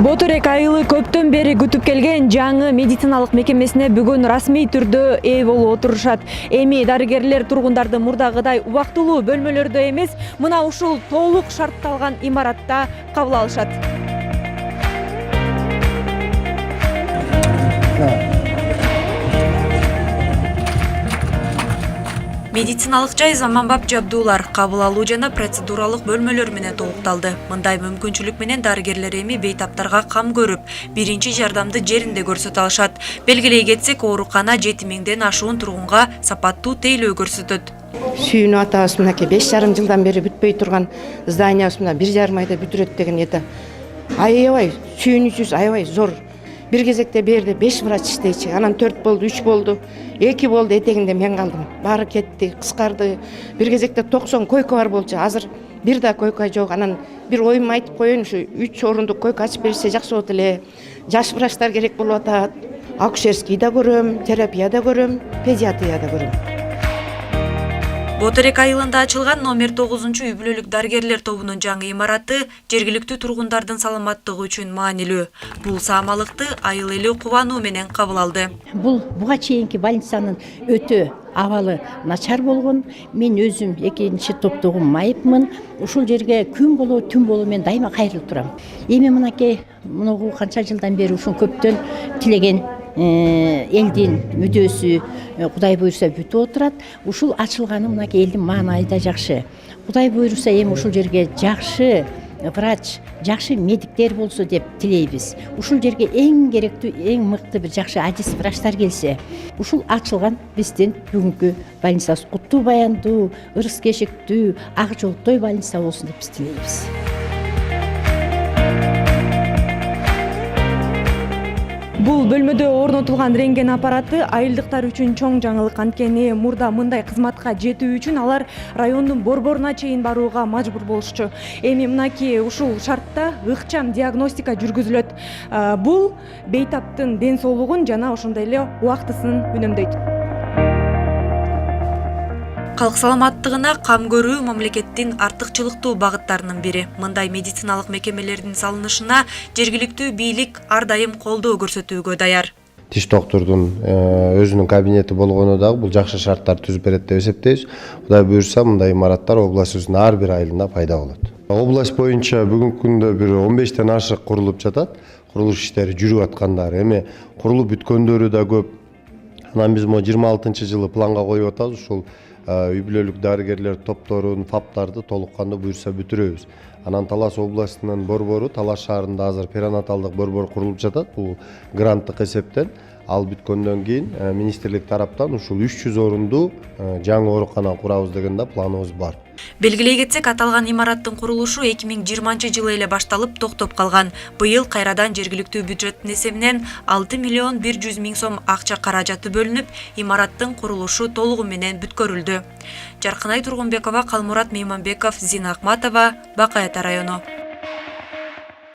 Боторек айылы көптөн бери күтүп келген жаңы медициналык мекемесине бүгүн расмий түрдө ээ болуп отурушат. Эми дарыгерлер тургундарды мурдагыдай убактылуу бөлмөлөрдө эмес, мына ушул толук шартталган имаратта кабыл алышат. Медициналык жай заманбап жабдуулар, кабыл алуу жана процедуралык бөлмөлөр менен толукталды. Мындай мүмкүнчүлүк менен дарыгерлер эми бейтаптарга кам көрүп, биринчи жардамды жеринде көрсөтө алышат. Белгилей кетсек, оорукана 7000ден ашуун тургунга сапаттуу тейлөө көрсөтөт. Сүйүнүп атабыз мынакей 5,5 жылдан бери бүтпөй турган зданиябыз мына 1,5 айда бүтүрөт деген эди. Аябай сүйүнүчүбүз, аябай зор. Bir кезекте берди 5 врач иштейчи, анан 4 болду, 3 болду, 2 болду, этегинде мен калдым. Баары кетти, кыскарды. Bir кезекте 90 койка бар болчу, азыр бир да койка жок. Анан бир оюм айтып коеюн, ушу 3 орундук койка ачып берсе жакшы болот эле. Жаш врачтар керек болуп атат. Акушерский да көрөм, терапия да көрөм, педиатрия да көрөм. Боторек айылында ачылган номер 9 үй бүлөлүк дарыгерлер тобунун жаңы имараты жергиликтүү тургундардын саламаттыгы үчүн маанилүү. Бул саамалыкты айыл эли кубануу менен кабыл алды. Бул буга чейинки больницанын өтө абалы начар болгон. Мен өзүм экинчи топтогу майыпмын. Ушул жерге күн болобу, түн болобу мен дайыма кайрылып турам. Эми мынакей мунугу канча жылдан бери ушун көптөн тилеген элдин мүдөөсү Кудай буйруса бүтүп отурат. Ушул ачылганы мынакей элдин маанайы да жакшы. Кудай буйруса эми ушул жерге жакшы врач, жакшы медиктер болсо деп тилейбиз. Ушул жерге эң керектүү, эң мыкты бир жакшы адис врачтар келсе. Ушул ачылган биздин бүгүнкү больницабыз куттуу баяндуу, ырыс кешиктүү, ак жолтой больница болсун деп биз тилейбиз. Бул бөлмөдө орнотулган рентген аппараты айылдыктар үчүн чоң жаңылык. Анткени мурда мындай кызматка жетүү үчүн алар райондун борборуна чейин барууга мажбур болушчу. Эми мынакей ушул шартта ыкчам диагностика жүргүзүлөт. Бул бейтаптын ден соолугун жана ошондой эле убактысын үнөмдөйт. Калк саламаттыгына кам көрүү мамлекеттин артыкчылыктуу багыттарынын бири. Мындай медициналык мекемелердин салынышына жергиликтүү бийлик ар дайым колдоо көрсөтүүгө даяр. Тиш доктурдун өзүнүн кабинети болгону дагы бул жакшы шарттар түзүп берет деп эсептейбиз. Кудай буйруса мындай имараттар областыбыздын ар бир айылында пайда болот. Область боюнча бүгүнкү күндө бир 15тен ашык курулуп жатат. Курулуш иштери жүрүп аткандар. Эми курулуп бүткөндөрү да көп. Анан биз 26-жылы планга коюп атабыз. Ушул үй бүлөлүк дарыгерлер топторун, фаптарды толук кандуу буйруса бүтүрөбүз. Анан Талас областынын борбору, Талас шаарында азыр перинаталдык борбор курулуп жатат. Бул гранттык эсептен. Ал бүткөндөн кийин министрлик тараптан ушул 300 орундуу жаңы оорукана курабыз деген да планыбыз бар. Белгилей кетсек, аталган имараттын курулушу 2020-жылы эле башталып токтоп калган. Быйыл кайрадан жергиликтүү бюджеттин эсебинен 6,1 миллион сом акча каражаты бөлүнүп, имараттын курулушу толугу менен бүткөрүлдү. Жаркынай Тургунбекова, Калмурат Мейманбеков, Зина Акматова, Бакай Ата району.